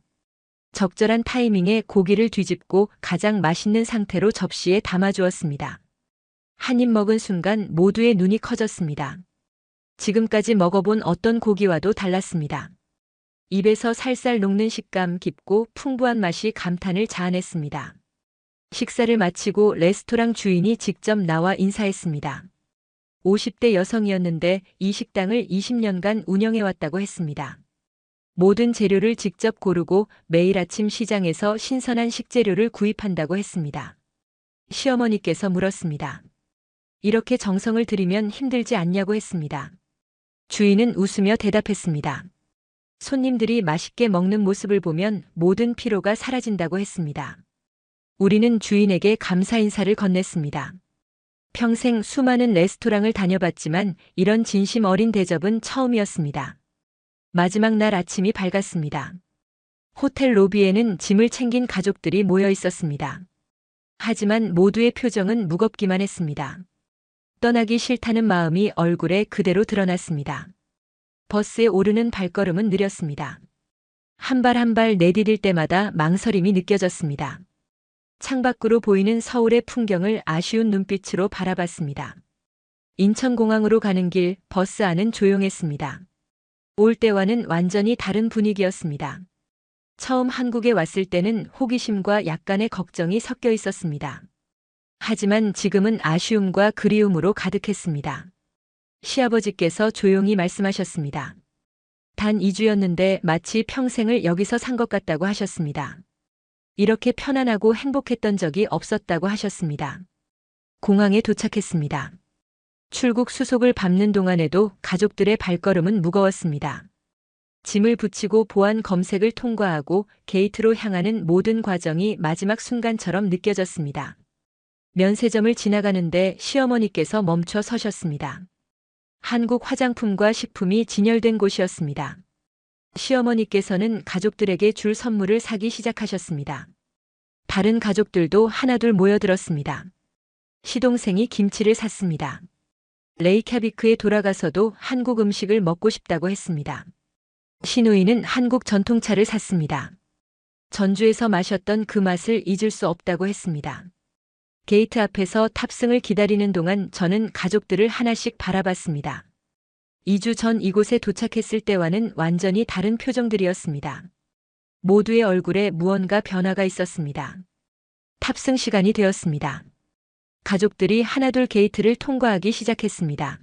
적절한 타이밍에 고기를 뒤집고 가장 맛있는 상태로 접시에 담아주었습니다. 한 입 먹은 순간 모두의 눈이 커졌습니다. 지금까지 먹어본 어떤 고기와도 달랐습니다. 입에서 살살 녹는 식감, 깊고 풍부한 맛이 감탄을 자아냈습니다. 식사를 마치고 레스토랑 주인이 직접 나와 인사했습니다. 50대 여성이었는데 이 식당을 20년간 운영해왔다고 했습니다. 모든 재료를 직접 고르고 매일 아침 시장에서 신선한 식재료를 구입한다고 했습니다. 시어머니께서 물었습니다. 이렇게 정성을 들이면 힘들지 않냐고 했습니다. 주인은 웃으며 대답했습니다. 손님들이 맛있게 먹는 모습을 보면 모든 피로가 사라진다고 했습니다. 우리는 주인에게 감사 인사를 건넸습니다. 평생 수많은 레스토랑을 다녀봤지만 이런 진심 어린 대접은 처음이었습니다. 마지막 날 아침이 밝았습니다. 호텔 로비에는 짐을 챙긴 가족들이 모여 있었습니다. 하지만 모두의 표정은 무겁기만 했습니다. 떠나기 싫다는 마음이 얼굴에 그대로 드러났습니다. 버스에 오르는 발걸음은 느렸습니다. 한 발 한 발 내디딜 때마다 망설임이 느껴졌습니다. 창밖으로 보이는 서울의 풍경을 아쉬운 눈빛으로 바라봤습니다. 인천공항으로 가는 길 버스 안은 조용했습니다. 올 때와는 완전히 다른 분위기였습니다. 처음 한국에 왔을 때는 호기심과 약간의 걱정이 섞여 있었습니다. 하지만 지금은 아쉬움과 그리움으로 가득했습니다. 시아버지께서 조용히 말씀하셨습니다. 단 2주였는데 마치 평생을 여기서 산 것 같다고 하셨습니다. 이렇게 편안하고 행복했던 적이 없었다고 하셨습니다. 공항에 도착했습니다. 출국 수속을 밟는 동안에도 가족들의 발걸음은 무거웠습니다. 짐을 붙이고 보안 검색을 통과하고 게이트로 향하는 모든 과정이 마지막 순간처럼 느껴졌습니다. 면세점을 지나가는데 시어머니께서 멈춰 서셨습니다. 한국 화장품과 식품이 진열된 곳이었습니다. 시어머니께서는 가족들에게 줄 선물을 사기 시작하셨습니다. 다른 가족들도 하나둘 모여들었습니다. 시동생이 김치를 샀습니다. 레이캬비크에 돌아가서도 한국 음식을 먹고 싶다고 했습니다. 시누이는 한국 전통차를 샀습니다. 전주에서 마셨던 그 맛을 잊을 수 없다고 했습니다. 게이트 앞에서 탑승을 기다리는 동안 저는 가족들을 하나씩 바라봤습니다. 2주 전 이곳에 도착했을 때와는 완전히 다른 표정들이었습니다. 모두의 얼굴에 무언가 변화가 있었습니다. 탑승 시간이 되었습니다. 가족들이 하나둘 게이트를 통과하기 시작했습니다.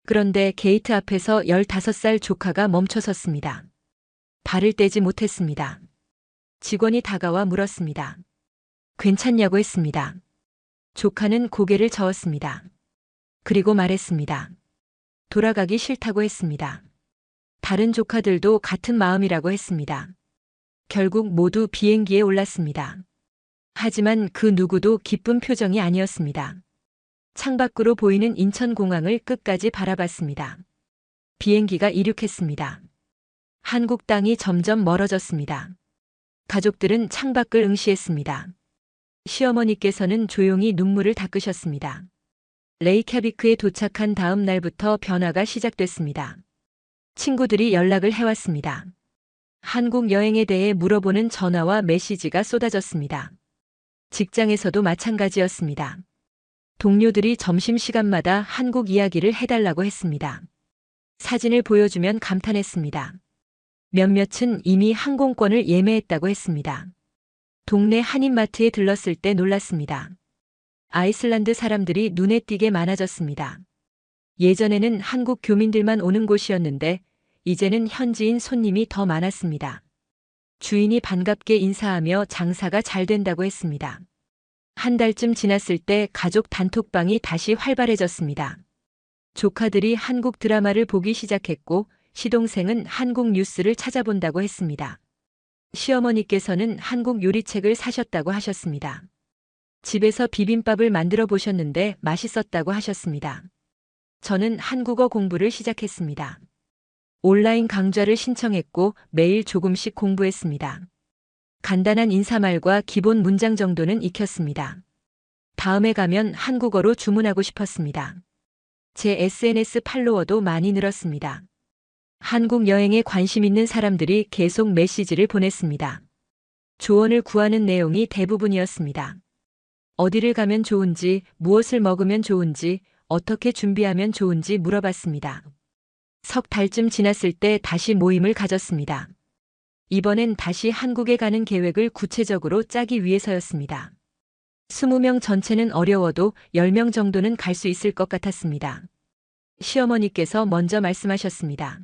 그런데 게이트 앞에서 15살 조카가 멈춰섰습니다. 발을 떼지 못했습니다. 직원이 다가와 물었습니다. 괜찮냐고 했습니다. 조카는 고개를 저었습니다. 그리고 말했습니다. 돌아가기 싫다고 했습니다. 다른 조카들도 같은 마음이라고 했습니다. 결국 모두 비행기에 올랐습니다. 하지만 그 누구도 기쁜 표정이 아니었습니다. 창밖으로 보이는 인천공항을 끝까지 바라봤습니다. 비행기가 이륙했습니다. 한국 땅이 점점 멀어졌습니다. 가족들은 창밖을 응시했습니다. 시어머니께서는 조용히 눈물을 닦으셨습니다. 레이캬비크에 도착한 다음 날부터 변화가 시작됐습니다. 친구들이 연락을 해왔습니다. 한국 여행에 대해 물어보는 전화와 메시지가 쏟아졌습니다. 직장에서도 마찬가지였습니다. 동료들이 점심시간마다 한국 이야기를 해달라고 했습니다. 사진을 보여주면 감탄했습니다. 몇몇은 이미 항공권을 예매했다고 했습니다. 동네 한인마트에 들렀을 때 놀랐습니다. 아이슬란드 사람들이 눈에 띄게 많아졌습니다. 예전에는 한국 교민들만 오는 곳이었는데 이제는 현지인 손님이 더 많았습니다. 주인이 반갑게 인사하며 장사가 잘 된다고 했습니다. 한 달쯤 지났을 때 가족 단톡방이 다시 활발해졌습니다. 조카들이 한국 드라마를 보기 시작했고 시동생은 한국 뉴스를 찾아본다고 했습니다. 시어머니께서는 한국 요리책을 사셨다고 하셨습니다. 집에서 비빔밥을 만들어 보셨는데 맛있었다고 하셨습니다. 저는 한국어 공부를 시작했습니다. 온라인 강좌를 신청했고 매일 조금씩 공부했습니다. 간단한 인사말과 기본 문장 정도는 익혔습니다. 다음에 가면 한국어로 주문하고 싶었습니다. 제 SNS 팔로워도 많이 늘었습니다. 한국 여행에 관심 있는 사람들이 계속 메시지를 보냈습니다. 조언을 구하는 내용이 대부분이었습니다. 어디를 가면 좋은지, 무엇을 먹으면 좋은지, 어떻게 준비하면 좋은지 물어봤습니다. 석 달쯤 지났을 때 다시 모임을 가졌습니다. 이번엔 다시 한국에 가는 계획을 구체적으로 짜기 위해서였습니다. 20명 전체는 어려워도 10명 정도는 갈 수 있을 것 같았습니다. 시어머니께서 먼저 말씀하셨습니다.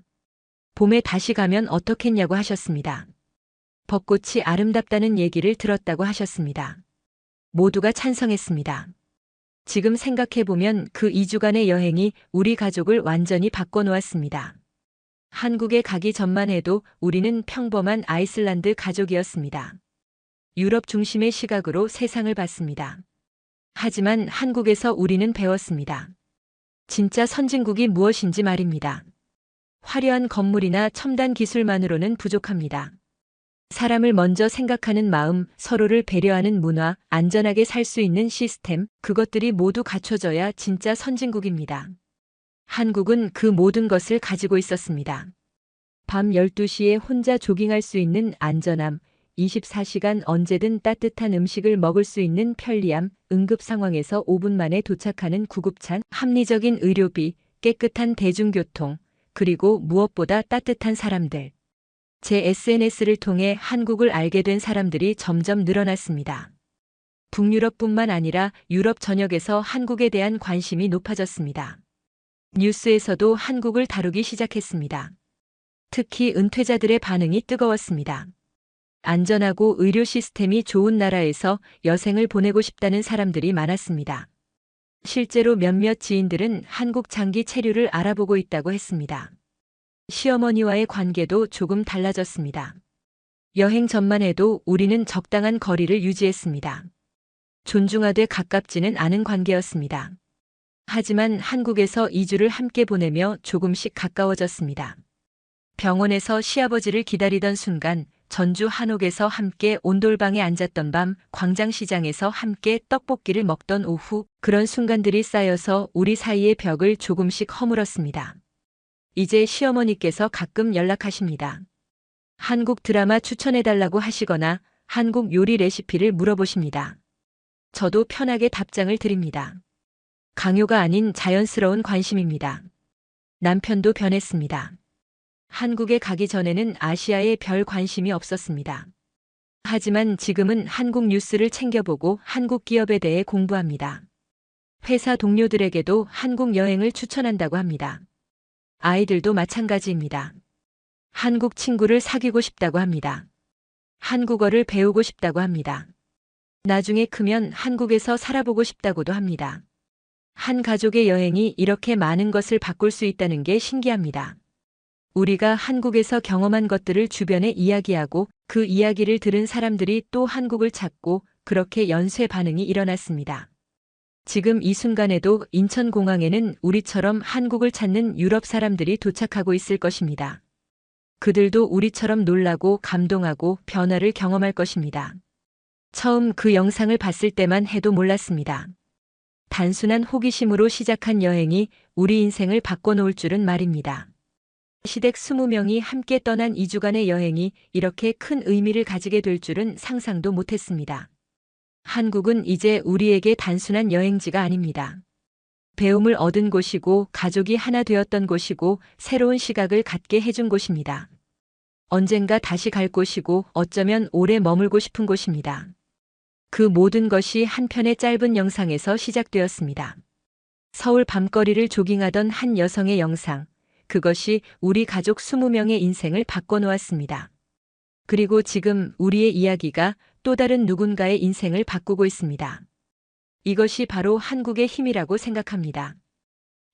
봄에 다시 가면 어떻겠냐고 하셨습니다. 벚꽃이 아름답다는 얘기를 들었다고 하셨습니다. 모두가 찬성했습니다. 지금 생각해보면 그 2주간의 여행이 우리 가족을 완전히 바꿔놓았습니다. 한국에 가기 전만 해도 우리는 평범한 아이슬란드 가족이었습니다. 유럽 중심의 시각으로 세상을 봤습니다. 하지만 한국에서 우리는 배웠습니다. 진짜 선진국이 무엇인지 말입니다. 화려한 건물이나 첨단 기술만으로는 부족합니다. 사람을 먼저 생각하는 마음, 서로를 배려하는 문화, 안전하게 살 수 있는 시스템, 그것들이 모두 갖춰져야 진짜 선진국입니다. 한국은 그 모든 것을 가지고 있었습니다. 밤 12시에 혼자 조깅할 수 있는 안전함, 24시간 언제든 따뜻한 음식을 먹을 수 있는 편리함, 응급 상황에서 5분 만에 도착하는 구급차, 합리적인 의료비, 깨끗한 대중교통, 그리고 무엇보다 따뜻한 사람들. 제 SNS를 통해 한국을 알게 된 사람들이 점점 늘어났습니다. 북유럽뿐만 아니라 유럽 전역에서 한국에 대한 관심이 높아졌습니다. 뉴스에서도 한국을 다루기 시작했습니다. 특히 은퇴자들의 반응이 뜨거웠습니다. 안전하고 의료 시스템이 좋은 나라에서 여생을 보내고 싶다는 사람들이 많았습니다. 실제로 몇몇 지인들은 한국 장기 체류를 알아보고 있다고 했습니다. 시어머니와의 관계도 조금 달라졌습니다. 여행 전만 해도 우리는 적당한 거리를 유지했습니다. 존중하되 가깝지는 않은 관계였습니다. 하지만 한국에서 2주를 함께 보내며 조금씩 가까워졌습니다. 병원에서 시아버지를 기다리던 순간, 전주 한옥에서 함께 온돌방에 앉았던 밤, 광장시장에서 함께 떡볶이를 먹던 오후, 그런 순간들이 쌓여서 우리 사이의 벽을 조금씩 허물었습니다. 이제 시어머니께서 가끔 연락하십니다. 한국 드라마 추천해달라고 하시거나 한국 요리 레시피를 물어보십니다. 저도 편하게 답장을 드립니다. 강요가 아닌 자연스러운 관심입니다. 남편도 변했습니다. 한국에 가기 전에는 아시아에 별 관심이 없었습니다. 하지만 지금은 한국 뉴스를 챙겨보고 한국 기업에 대해 공부합니다. 회사 동료들에게도 한국 여행을 추천한다고 합니다. 아이들도 마찬가지입니다. 한국 친구를 사귀고 싶다고 합니다. 한국어를 배우고 싶다고 합니다. 나중에 크면 한국에서 살아보고 싶다고도 합니다. 한 가족의 여행이 이렇게 많은 것을 바꿀 수 있다는 게 신기합니다. 우리가 한국에서 경험한 것들을 주변에 이야기하고 그 이야기를 들은 사람들이 또 한국을 찾고 그렇게 연쇄 반응이 일어났습니다. 지금 이 순간에도 인천공항에는 우리처럼 한국을 찾는 유럽 사람들이 도착하고 있을 것입니다. 그들도 우리처럼 놀라고 감동하고 변화를 경험할 것입니다. 처음 그 영상을 봤을 때만 해도 몰랐습니다. 단순한 호기심으로 시작한 여행이 우리 인생을 바꿔놓을 줄은 말입니다. 시댁 20명이 함께 떠난 2주간의 여행이 이렇게 큰 의미를 가지게 될 줄은 상상도 못했습니다. 한국은 이제 우리에게 단순한 여행지가 아닙니다. 배움을 얻은 곳이고 가족이 하나 되었던 곳이고 새로운 시각을 갖게 해준 곳입니다. 언젠가 다시 갈 곳이고 어쩌면 오래 머물고 싶은 곳입니다. 그 모든 것이 한 편의 짧은 영상에서 시작되었습니다. 서울 밤거리를 조깅하던 한 여성의 영상. 그것이 우리 가족 20명의 인생을 바꿔놓았습니다. 그리고 지금 우리의 이야기가 또 다른 누군가의 인생을 바꾸고 있습니다. 이것이 바로 한국의 힘이라고 생각합니다.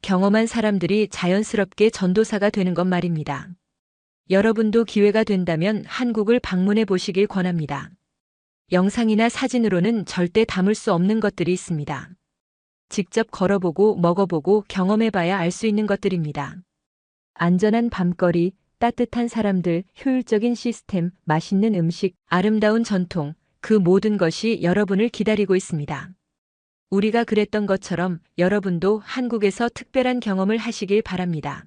경험한 사람들이 자연스럽게 전도사가 되는 것 말입니다. 여러분도 기회가 된다면 한국을 방문해 보시길 권합니다. 영상이나 사진으로는 절대 담을 수 없는 것들이 있습니다. 직접 걸어보고 먹어보고 경험해봐야 알 수 있는 것들입니다. 안전한 밤거리, 따뜻한 사람들, 효율적인 시스템, 맛있는 음식, 아름다운 전통, 그 모든 것이 여러분을 기다리고 있습니다. 우리가 그랬던 것처럼 여러분도 한국에서 특별한 경험을 하시길 바랍니다.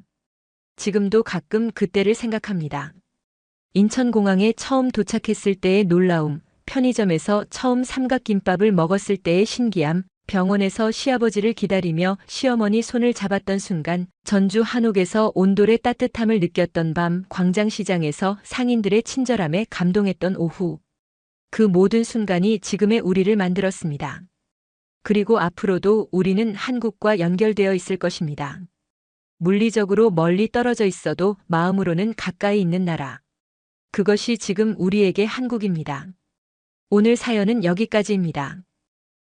지금도 가끔 그때를 생각합니다. 인천공항에 처음 도착했을 때의 놀라움, 편의점에서 처음 삼각김밥을 먹었을 때의 신기함, 병원에서 시아버지를 기다리며 시어머니 손을 잡았던 순간, 전주 한옥에서 온돌의 따뜻함을 느꼈던 밤, 광장시장에서 상인들의 친절함에 감동했던 오후. 그 모든 순간이 지금의 우리를 만들었습니다. 그리고 앞으로도 우리는 한국과 연결되어 있을 것입니다. 물리적으로 멀리 떨어져 있어도 마음으로는 가까이 있는 나라. 그것이 지금 우리에게 한국입니다. 오늘 사연은 여기까지입니다.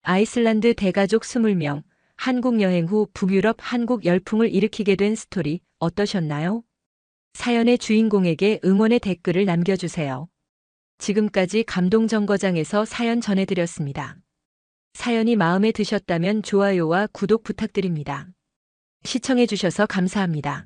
아이슬란드 대가족 20명, 한국 여행 후 북유럽 한국 열풍을 일으키게 된 스토리 어떠셨나요? 사연의 주인공에게 응원의 댓글을 남겨주세요. 지금까지 감동정거장에서 사연 전해드렸습니다. 사연이 마음에 드셨다면 좋아요와 구독 부탁드립니다. 시청해주셔서 감사합니다.